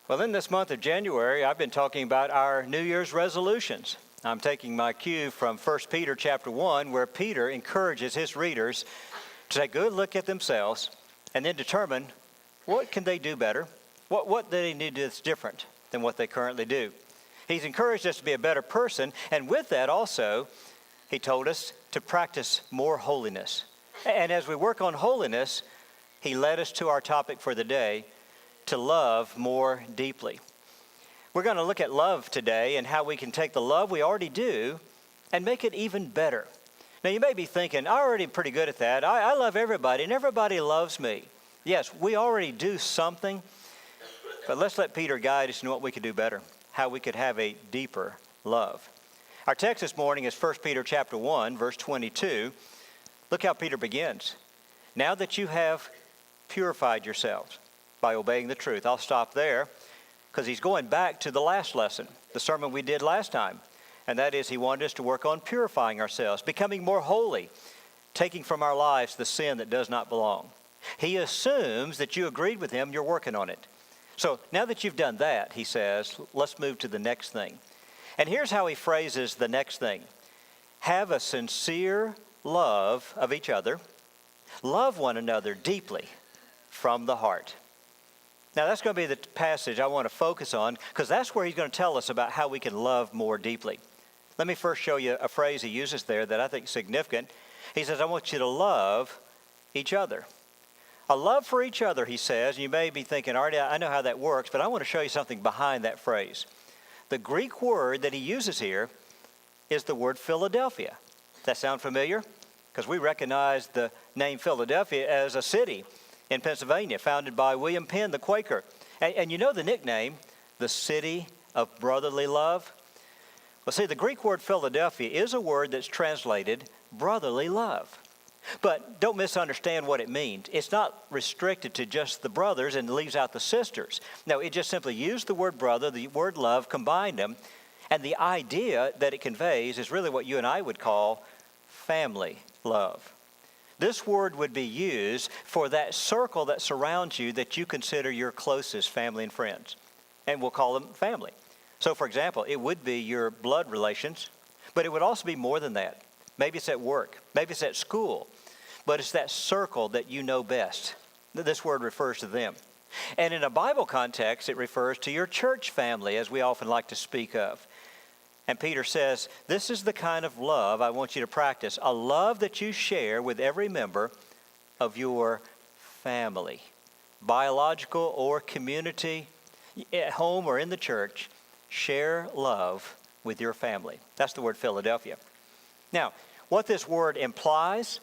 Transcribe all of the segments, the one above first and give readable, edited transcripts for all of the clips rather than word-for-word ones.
Well, in this month of January, I've been talking about our New Year's resolutions. I'm taking my cue from 1 Peter chapter 1, where Peter encourages his readers to take a good look at themselves and then determine what can they do better, what do they need to do that's different than what they currently do. He's encouraged us to be a better person, and with that also, he told us to practice more holiness. And as we work on holiness, he led us to our topic for the day, to love more deeply. We're going to look at love today and how we can take the love we already do and make it even better. Now, you may be thinking, I'm already pretty good at that. I love everybody, and everybody loves me. Yes, we already do something, but let's let Peter guide us in what we could do better, how we could have a deeper love. Our text this morning is 1 Peter chapter 1, verse 22. Look how Peter begins. Now that you have purified yourselves by obeying the truth. I'll stop there because he's going back to the last lesson, the sermon we did last time. And that is he wanted us to work on purifying ourselves, becoming more holy, taking from our lives the sin that does not belong. He assumes that you agreed with him, you're working on it. So now that you've done that, he says, let's move to the next thing. And here's how he phrases the next thing. Have a sincere love of each other. Love one another deeply from the heart. Now, that's going to be the passage I want to focus on because that's where he's going to tell us about how we can love more deeply. Let me first show you a phrase he uses there that I think is significant. He says, I want you to love each other. A love for each other, he says. And you may be thinking, already, I know how that works, but I want to show you something behind that phrase. The Greek word that he uses here is the word Philadelphia. Does that sound familiar? Because we recognize the name Philadelphia as a city in Pennsylvania, founded by William Penn, the Quaker. And you know the nickname, the city of brotherly love? Well, see, the Greek word Philadelphia is a word that's translated brotherly love. But don't misunderstand what it means. It's not restricted to just the brothers and leaves out the sisters. No, it just simply used the word brother, the word love, combined them. And the idea that it conveys is really what you and I would call family love. This word would be used for that circle that surrounds you that you consider your closest family and friends. And we'll call them family. So, for example, it would be your blood relations, but it would also be more than that. Maybe it's at work. Maybe it's at school. But it's that circle that you know best. This word refers to them. And in a Bible context, it refers to your church family, as we often like to speak of. And Peter says, this is the kind of love I want you to practice, a love that you share with every member of your family, biological or community, at home or in the church. Share love with your family. That's the word Philadelphia. Now, what this word implies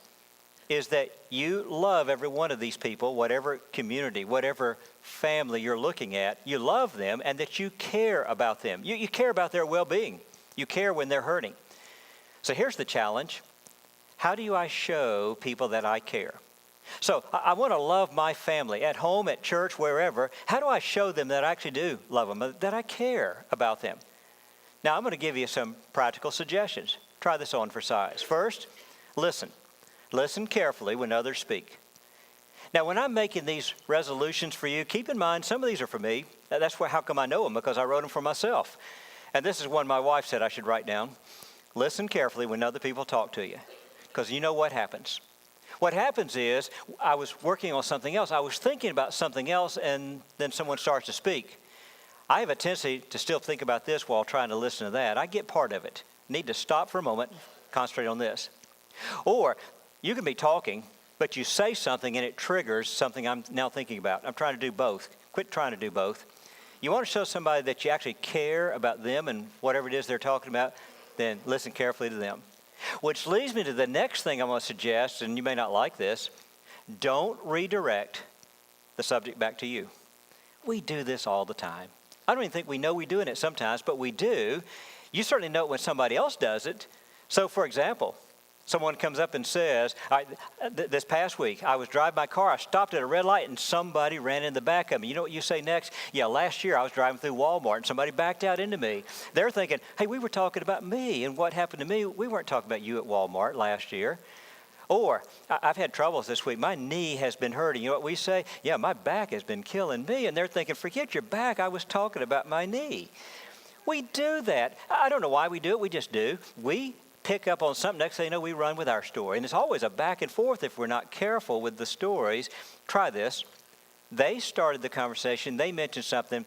is that you love every one of these people, whatever community, whatever family you're looking at, you love them and that you care about them. You care about their well-being. You care when they're hurting. So here's the challenge. How do I show people that I care? So I want to love my family at home, at church, wherever. How do I show them that I actually do love them, that I care about them? Now, I'm going to give you some practical suggestions. Try this on for size. First, listen. Listen carefully when others speak. Now, when I'm making these resolutions for you, keep in mind some of these are for me. That's how come I know them, because I wrote them for myself. And this is one my wife said I should write down. Listen carefully when other people talk to you, because you know what happens. What happens is I was working on something else. I was thinking about something else, and then someone starts to speak. I have a tendency to still think about this while trying to listen to that. I get part of it. Need to stop for a moment, concentrate on this. Or you can be talking, but you say something and it triggers something I'm now thinking about. I'm trying to do both. Quit trying to do both. You want to show somebody that you actually care about them and whatever it is they're talking about, then listen carefully to them. Which leads me to the next thing I'm going to suggest, and you may not like this. Don't redirect the subject back to you. We do this all the time. I don't even think we know we're doing it sometimes, but we do. You certainly know it when somebody else does it. So, for example, someone comes up and says, this past week, I was driving my car, I stopped at a red light, and somebody ran in the back of me. You know what you say next? Yeah, last year I was driving through Walmart, and somebody backed out into me. They're thinking, hey, we were talking about me, and what happened to me? We weren't talking about you at Walmart last year. Or, I've had troubles this week. My knee has been hurting. You know what we say? Yeah, my back has been killing me. And they're thinking, forget your back. I was talking about my knee. We do that. I don't know why we do it. We just do. We pick up on something. Next thing you know, we run with our story. And it's always a back and forth if we're not careful with the stories. Try this. They started the conversation. They mentioned something.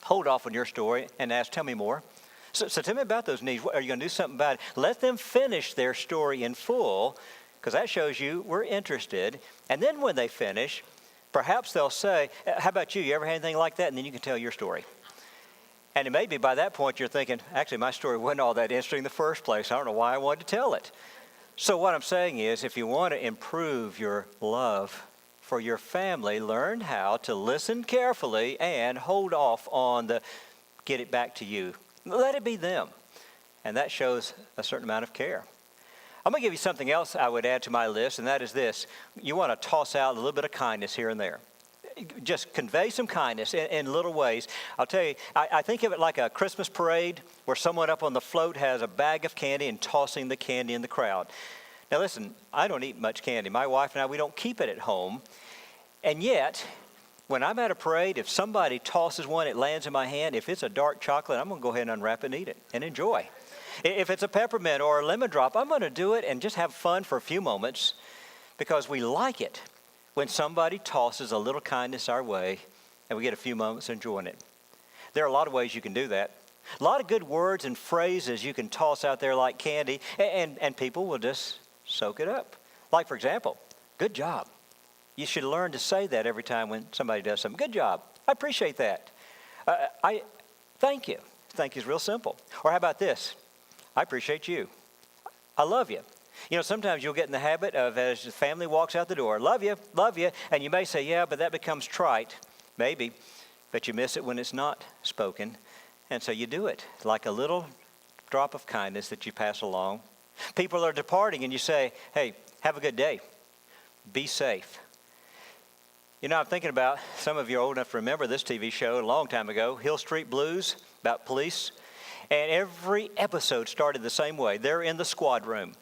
Hold off on your story and ask, tell me more. So tell me about those knees. Are you going to do something about it? Let them finish their story in full, because that shows you we're interested. And then when they finish, perhaps they'll say, how about you? You ever had anything like that? And then you can tell your story. And it may be by that point you're thinking, actually, my story wasn't all that interesting in the first place. I don't know why I wanted to tell it. So what I'm saying is, if you want to improve your love for your family, learn how to listen carefully and hold off on the get it back to you. Let it be them. And that shows a certain amount of care. I'm going to give you something else I would add to my list, and that is this. You want to toss out a little bit of kindness here and there. Just convey some kindness in little ways. I'll tell you, I think of it like a Christmas parade where someone up on the float has a bag of candy and tossing the candy in the crowd. Now listen, I don't eat much candy. My wife and I, we don't keep it at home. And yet, when I'm at a parade, if somebody tosses one, it lands in my hand. If it's a dark chocolate, I'm going to go ahead and unwrap it and eat it and enjoy. If it's a peppermint or a lemon drop, I'm going to do it and just have fun for a few moments because we like it when somebody tosses a little kindness our way and we get a few moments enjoying it. There are a lot of ways you can do that. A lot of good words and phrases you can toss out there like candy, and people will just soak it up. Like, for example, good job. You should learn to say that every time when somebody does something. Good job. I appreciate that. I thank you. Thank you is real simple. Or how about this? I appreciate you. I love you. You know, sometimes you'll get in the habit of, as the family walks out the door, love you, and you may say, yeah, but that becomes trite. Maybe, but you miss it when it's not spoken. And so you do it like a little drop of kindness that you pass along. People are departing and you say, hey, have a good day. Be safe. You know, I'm thinking about, some of you are old enough to remember this TV show a long time ago, Hill Street Blues, about police. And every episode started the same way. They're in the squad room.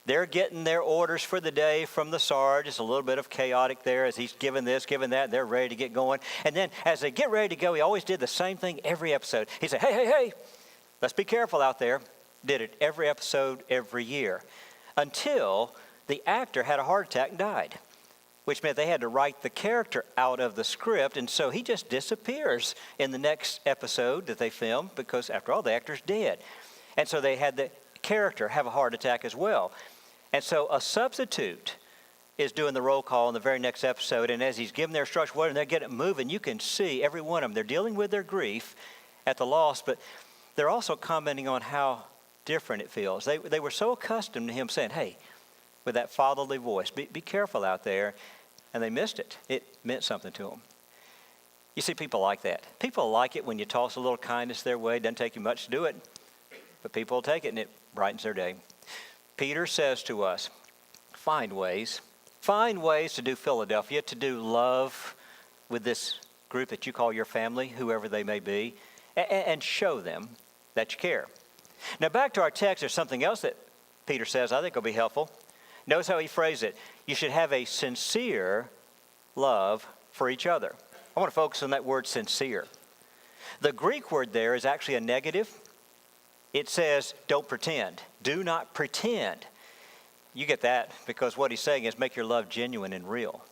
They're getting their orders for the day from the Sarge. It's a little bit of chaotic there as he's giving this, giving that. They're ready to get going. And then as they get ready to go, he always did the same thing every episode. He'd say, hey, let's be careful out there. Did it every episode, every year. Until the actor had a heart attack and died, which meant they had to write the character out of the script. And so he just disappears in the next episode that they filmed because, after all, the actor's dead. And so they had the character have a heart attack as well. And so a substitute is doing the roll call in the very next episode. And as he's giving their instruction, and they're getting moving, you can see every one of them. They're dealing with their grief at the loss, but they're also commenting on how different it feels. They were so accustomed to him saying, hey, with that fatherly voice, be careful out there. And they missed it. It meant something to them. You see, people like that. People like it when you toss a little kindness their way. It doesn't take you much to do it, but people will take it and it brightens their day. Peter says to us, find ways to do Philadelphia, to do love with this group that you call your family, whoever they may be, and show them that you care. Now back to our text, there's something else that Peter says I think will be helpful. Notice how he phrased it. You should have a sincere love for each other. I want to focus on that word sincere. The Greek word there is actually a negative. It says, don't pretend. Do not pretend. You get that because what he's saying is make your love genuine and real.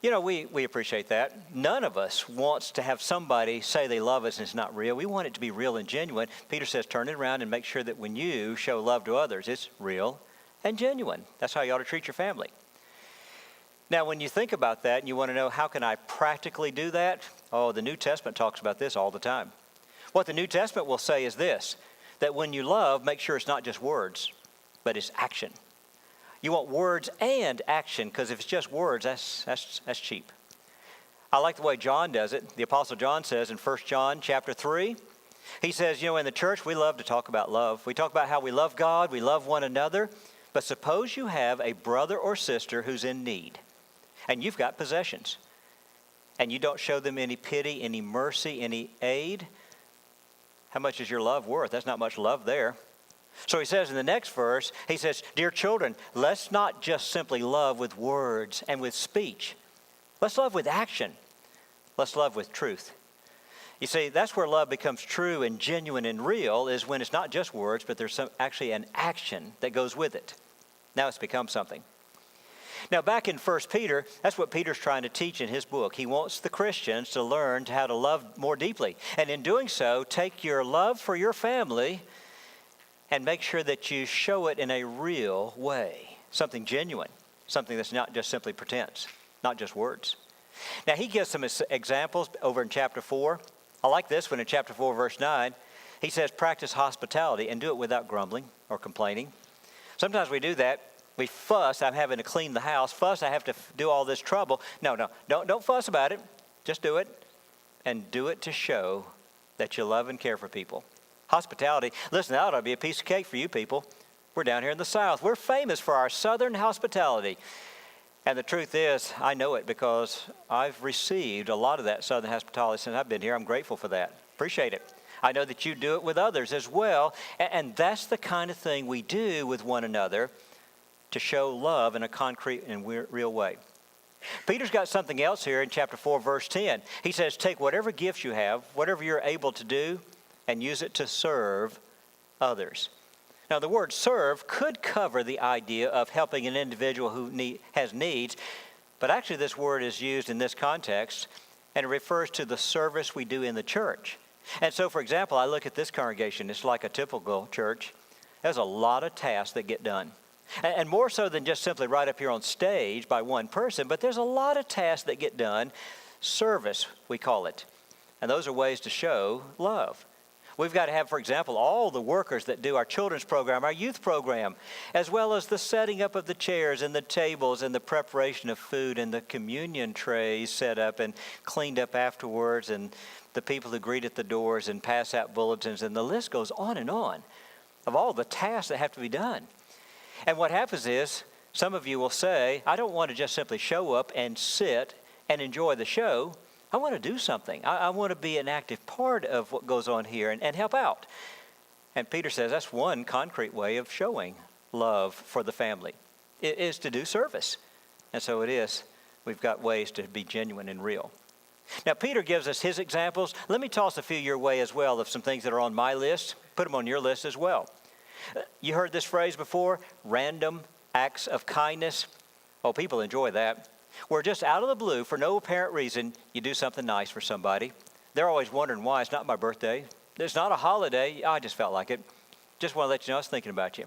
You know, we appreciate that. None of us wants to have somebody say they love us and it's not real. We want it to be real and genuine. Peter says, turn it around and make sure that when you show love to others, it's real and genuine. That's how you ought to treat your family. Now, when you think about that and you want to know how can I practically do that? Oh, the New Testament talks about this all the time. What the New Testament will say is this, that when you love, make sure it's not just words, but it's action. You want words and action, because if it's just words, that's cheap. I like the way John does it. The Apostle John says in 1 John chapter 3, he says, in the church we love to talk about love. We talk about how we love God, we love one another. But suppose you have a brother or sister who's in need, and you've got possessions, and you don't show them any pity, any mercy, any aid. How much is your love worth? That's not much love there. So he says in the next verse, he says, dear children, let's not just simply love with words and with speech. Let's love with action. Let's love with truth. You see, that's where love becomes true and genuine and real, is when it's not just words, but there's actually an action that goes with it. Now it's become something. Now back in 1 Peter, that's what Peter's trying to teach in his book. He wants the Christians to learn how to love more deeply. And in doing so, take your love for your family and make sure that you show it in a real way. Something genuine. Something that's not just simply pretense. Not just words. Now he gives some examples over in chapter 4. I like this one in chapter 4, verse 9. He says, practice hospitality and do it without grumbling or complaining. Sometimes we do that. We fuss. I'm having to clean the house. Fuss. I have to do all this trouble. No. Don't fuss about it. Just do it. And do it to show that you love and care for people. Hospitality. Listen, that ought to be a piece of cake for you people. We're down here in the South. We're famous for our Southern hospitality. And the truth is, I know it because I've received a lot of that Southern hospitality since I've been here. I'm grateful for that. Appreciate it. I know that you do it with others as well. And that's the kind of thing we do with one another to show love in a concrete and real way. Peter's got something else here in chapter 4, verse 10. He says, take whatever gifts you have, whatever you're able to do, and use it to serve others. Now, the word serve could cover the idea of helping an individual who has needs, but actually this word is used in this context, and it refers to the service we do in the church. And so, for example, I look at this congregation. It's like a typical church. There's a lot of tasks that get done. And more so than just simply right up here on stage by one person, but there's a lot of tasks that get done. Service, we call it. And those are ways to show love. We've got to have, for example, all the workers that do our children's program, our youth program, as well as the setting up of the chairs and the tables and the preparation of food and the communion trays set up and cleaned up afterwards, and the people who greet at the doors and pass out bulletins, and the list goes on of all the tasks that have to be done. And what happens is, some of you will say, I don't want to just simply show up and sit and enjoy the show. I want to do something. I want to be an active part of what goes on here and help out. And Peter says that's one concrete way of showing love for the family. It is to do service. And so it is. We've got ways to be genuine and real. Now, Peter gives us his examples. Let me toss a few your way as well of some things that are on my list. Put them on your list as well. You heard this phrase before, random acts of kindness. Oh, people enjoy that. Where just out of the blue, for no apparent reason, you do something nice for somebody. They're always wondering why. It's not my birthday. It's not a holiday. I just felt like it. Just want to let you know I was thinking about you.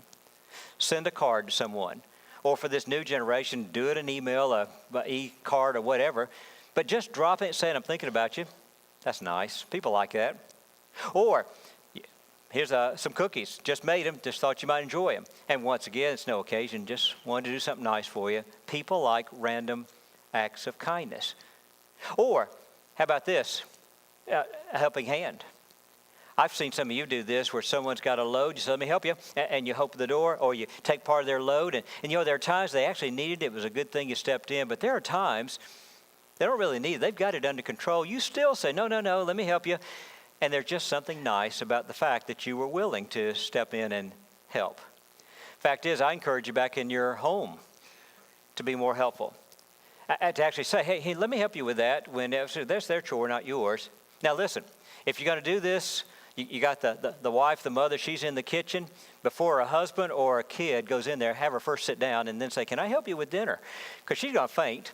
Send a card to someone. Or for this new generation, do it an email, a e-card or whatever. But just drop it saying, I'm thinking about you. That's nice. People like that. Or, here's some cookies. Just made them. Just thought you might enjoy them. And once again, it's no occasion. Just wanted to do something nice for you. People like random acts of kindness. Or, how about this? A helping hand. I've seen some of you do this where someone's got a load. You say, let me help you. And you open the door or you take part of their load. And you know, there are times they actually needed it. It was a good thing you stepped in. But there are times they don't really need it. They've got it under control. You still say, no, let me help you. And there's just something nice about the fact that you were willing to step in and help. Fact is, I encourage you back in your home to be more helpful. To actually say, hey, let me help you with that when that's their chore, not yours. Now listen, if you're going to do this, you got the wife, the mother, she's in the kitchen. Before a husband or a kid goes in there, have her first sit down and then say, can I help you with dinner? Because she's going to faint.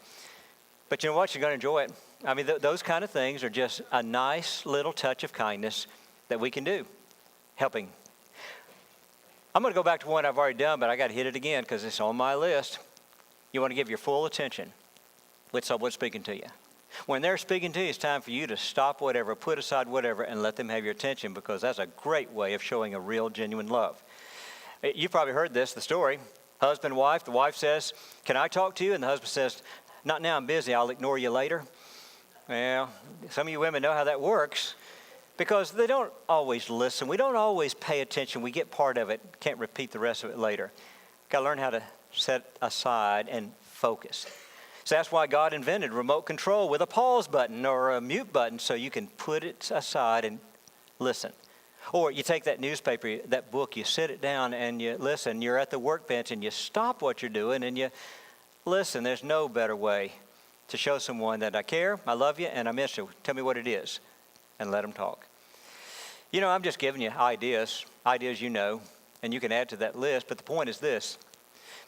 But you know what? You're going to enjoy it. I mean, those kind of things are just a nice little touch of kindness that we can do. Helping. I'm going to go back to one I've already done, but I got to hit it again because it's on my list. You want to give your full attention with someone speaking to you. When they're speaking to you, it's time for you to stop whatever, put aside whatever, and let them have your attention because that's a great way of showing a real, genuine love. You've probably heard this, the story. Husband, wife. The wife says, can I talk to you? And the husband says, not now, I'm busy. I'll ignore you later. Well, some of you women know how that works because they don't always listen. We don't always pay attention. We get part of it, can't repeat the rest of it later. Got to learn how to set aside and focus. So that's why God invented remote control with a pause button or a mute button so you can put it aside and listen. Or you take that newspaper, that book, you sit it down and you listen. You're at the workbench and you stop what you're doing and you listen. There's no better way to show someone that I care, I love you, and I miss you. Tell me what it is, and let them talk. You know, I'm just giving you ideas you know, and you can add to that list. But the point is this.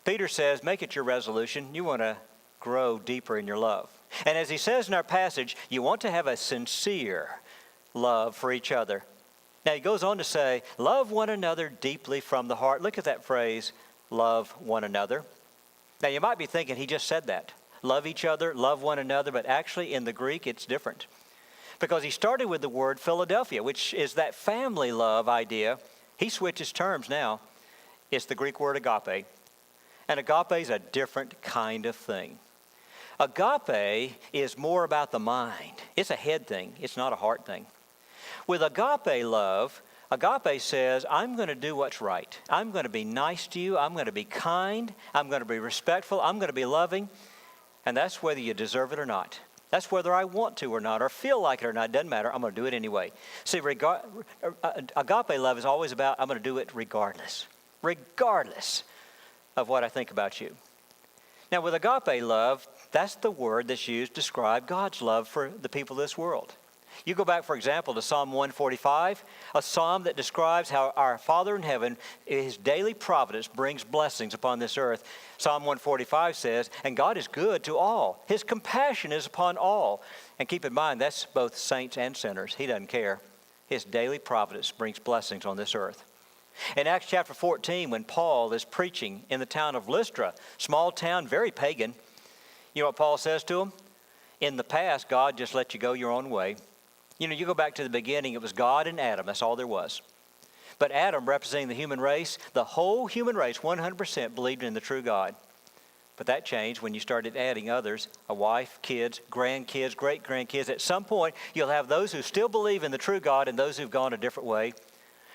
Peter says, make it your resolution. You want to grow deeper in your love. And as he says in our passage, you want to have a sincere love for each other. Now he goes on to say, love one another deeply from the heart. Look at that phrase, love one another. Now you might be thinking he just said that. Love each other, love one another, but actually in the Greek it's different. Because he started with the word Philadelphia, which is that family love idea. He switches terms now. It's the Greek word agape. And agape is a different kind of thing. Agape is more about the mind. It's a head thing. It's not a heart thing. With agape love, agape says, I'm going to do what's right. I'm going to be nice to you. I'm going to be kind. I'm going to be respectful. I'm going to be loving. And that's whether you deserve it or not. That's whether I want to or not, or feel like it or not. It doesn't matter. I'm going to do it anyway. See, agape love is always about, I'm going to do it regardless of what I think about you. Now, with agape love, that's the word that's used to describe God's love for the people of this world. You go back, for example, to Psalm 145, a psalm that describes how our Father in heaven, his daily providence brings blessings upon this earth. Psalm 145 says, and God is good to all. His compassion is upon all. And keep in mind, that's both saints and sinners. He doesn't care. His daily providence brings blessings on this earth. In Acts chapter 14, when Paul is preaching in the town of Lystra, small town, very pagan, you know what Paul says to them? In the past, God just let you go your own way. You know, you go back to the beginning, it was God and Adam. That's all there was. But Adam, representing the human race, the whole human race, 100% believed in the true God. But that changed when you started adding others, a wife, kids, grandkids, great-grandkids. At some point, you'll have those who still believe in the true God and those who've gone a different way.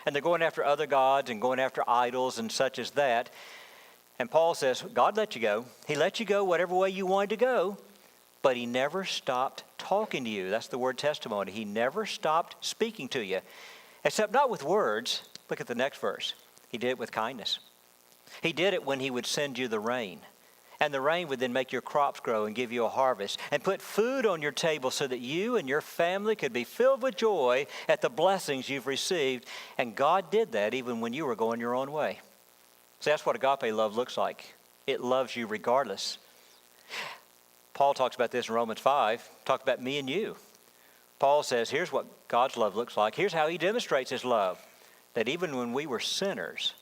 And they're going after other gods and going after idols and such as that. And Paul says, God let you go. He let you go whatever way you wanted to go. But he never stopped talking to you. That's the word testimony. He never stopped speaking to you. Except not with words. Look at the next verse. He did it with kindness. He did it when he would send you the rain. And the rain would then make your crops grow and give you a harvest. And put food on your table so that you and your family could be filled with joy at the blessings you've received. And God did that even when you were going your own way. So that's what agape love looks like. It loves you regardless. Paul talks about this in Romans 5, talks about me and you. Paul says, here's what God's love looks like. Here's how he demonstrates his love. That even when we were sinners,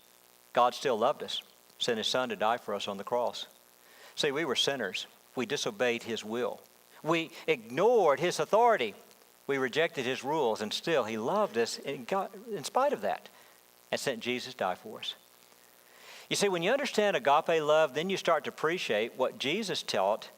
God still loved us, sent his son to die for us on the cross. See, we were sinners. We disobeyed his will. We ignored his authority. We rejected his rules, and still he loved us in spite of that and sent Jesus to die for us. You see, when you understand agape love, then you start to appreciate what Jesus taught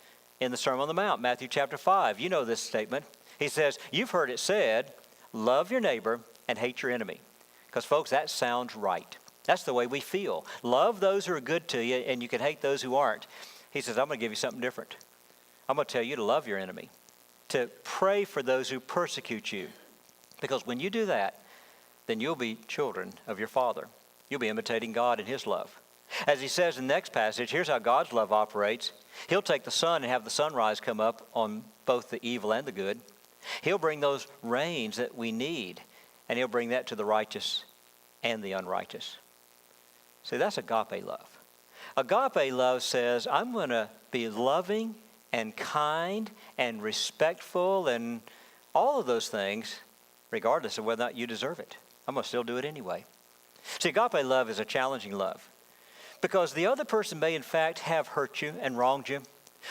in the Sermon on the Mount, Matthew chapter 5. You know this statement. He says, you've heard it said, love your neighbor and hate your enemy. Because, folks, that sounds right. That's the way we feel. Love those who are good to you, and you can hate those who aren't. He says, I'm going to give you something different. I'm going to tell you to love your enemy, to pray for those who persecute you. Because when you do that, then you'll be children of your Father. You'll be imitating God in his love. As he says in the next passage, here's how God's love operates. He'll take the sun and have the sunrise come up on both the evil and the good. He'll bring those rains that we need, and he'll bring that to the righteous and the unrighteous. See, that's agape love. Agape love says, I'm going to be loving and kind and respectful and all of those things, regardless of whether or not you deserve it. I'm going to still do it anyway. See, agape love is a challenging love. Because the other person may, in fact, have hurt you and wronged you.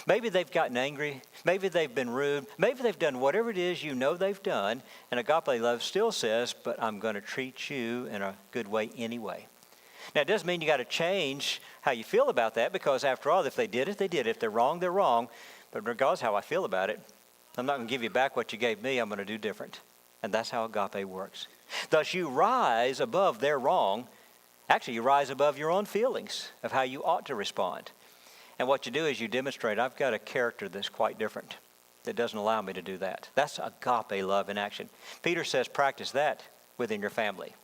Maybe they've gotten angry. Maybe they've been rude. Maybe they've done whatever it is you know they've done. And agape love still says, but I'm going to treat you in a good way anyway. Now, it doesn't mean you got to change how you feel about that, because after all, if they did it, they did it. If they're wrong, they're wrong. But regardless of how I feel about it, I'm not going to give you back what you gave me. I'm going to do different. And that's how agape works. Thus, you rise above their wrong. Actually, you rise above your own feelings of how you ought to respond. And what you do is you demonstrate, I've got a character that's quite different, that doesn't allow me to do that. That's agape love in action. Peter says practice that within your family.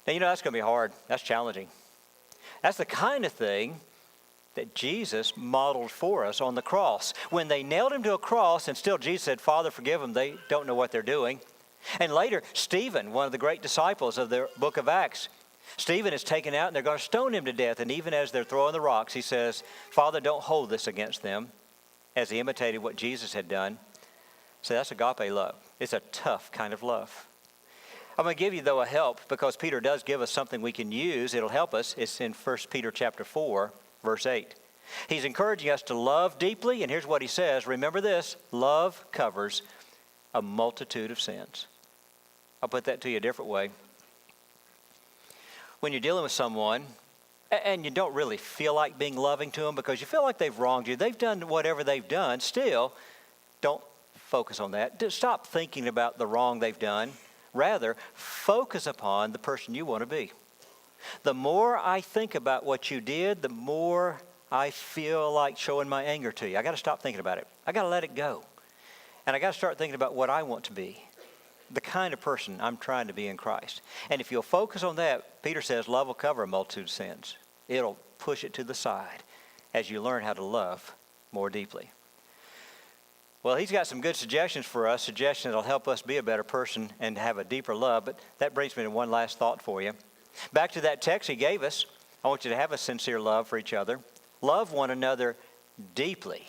Now, that's going to be hard. That's challenging. That's the kind of thing that Jesus modeled for us on the cross. When they nailed him to a cross, and still Jesus said, Father, forgive them. They don't know what they're doing. And later, Stephen, one of the great disciples of the book of Acts, Stephen is taken out and they're going to stone him to death. And even as they're throwing the rocks, he says, Father, don't hold this against them, as he imitated what Jesus had done. So that's agape love. It's a tough kind of love. I'm going to give you, though, a help, because Peter does give us something we can use. It'll help us. It's in 1 Peter chapter 4, verse 8. He's encouraging us to love deeply, and here's what he says. Remember this, love covers a multitude of sins. I'll put that to you a different way. When you're dealing with someone, and you don't really feel like being loving to them because you feel like they've wronged you, they've done whatever they've done, still, don't focus on that. Just stop thinking about the wrong they've done. Rather, focus upon the person you want to be. The more I think about what you did, the more I feel like showing my anger to you. I got to stop thinking about it. I got to let it go. And I got to start thinking about what I want to be, the kind of person I'm trying to be in Christ. And if you'll focus on that, Peter says love will cover a multitude of sins. It'll push it to the side as you learn how to love more deeply. Well, he's got some good suggestions for us, suggestions that'll help us be a better person and have a deeper love. But that brings me to one last thought for you. Back to that text he gave us, I want you to have a sincere love for each other. Love one another deeply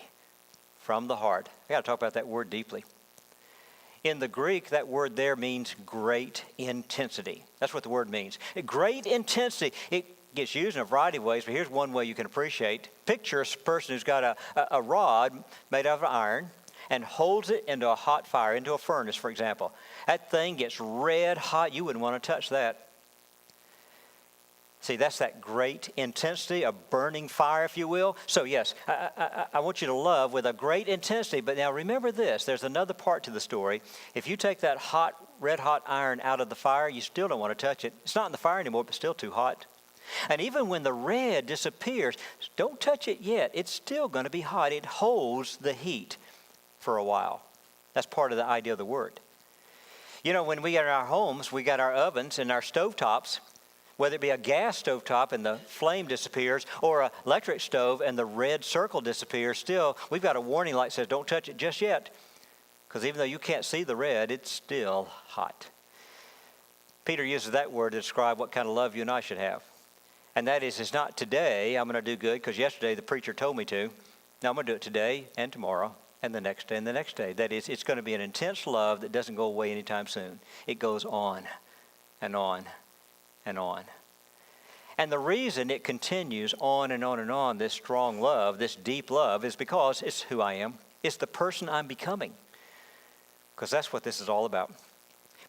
from the heart. I got to talk about that word deeply. In the Greek, that word there means great intensity. That's what the word means. Great intensity. It gets used in a variety of ways, but here's one way you can appreciate. Picture a person who's got a rod made out of iron and holds it into a hot fire, into a furnace, for example. That thing gets red hot. You wouldn't want to touch that. See, that's that great intensity, a burning fire, if you will. So yes, I want you to love with a great intensity. But now remember this, there's another part to the story. If you take that hot, red hot iron out of the fire, you still don't want to touch it. It's not in the fire anymore, but still too hot. And even when the red disappears, don't touch it yet. It's still going to be hot. It holds the heat for a while. That's part of the idea of the word. When we get in our homes, we got our ovens and our stovetops. Whether it be a gas stovetop and the flame disappears, or an electric stove and the red circle disappears, still, we've got a warning light that says, don't touch it just yet. Because even though you can't see the red, it's still hot. Peter uses that word to describe what kind of love you and I should have. And that is, it's not today I'm going to do good because yesterday the preacher told me to. No, I'm going to do it today and tomorrow and the next day and the next day. That is, it's going to be an intense love that doesn't go away anytime soon. It goes on and on and on. And the reason it continues on and on and on, this strong love, this deep love, is because it's who I am. It's the person I'm becoming. Because that's what this is all about.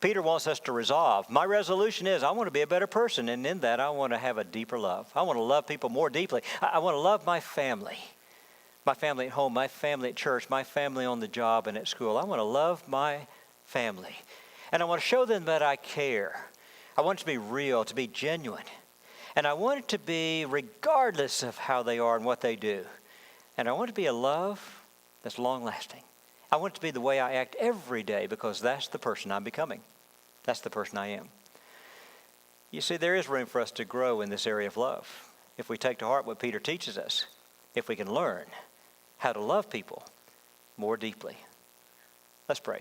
Peter wants us to resolve. My resolution is I want to be a better person, and in that I want to have a deeper love. I want to love people more deeply. I want to love my family at home, my family at church, my family on the job and at school. I want to love my family. And I want to show them that I care. I want it to be real, to be genuine. And I want it to be regardless of how they are and what they do. And I want it to be a love that's long-lasting. I want it to be the way I act every day because that's the person I'm becoming. That's the person I am. You see, there is room for us to grow in this area of love if we take to heart what Peter teaches us, if we can learn how to love people more deeply. Let's pray.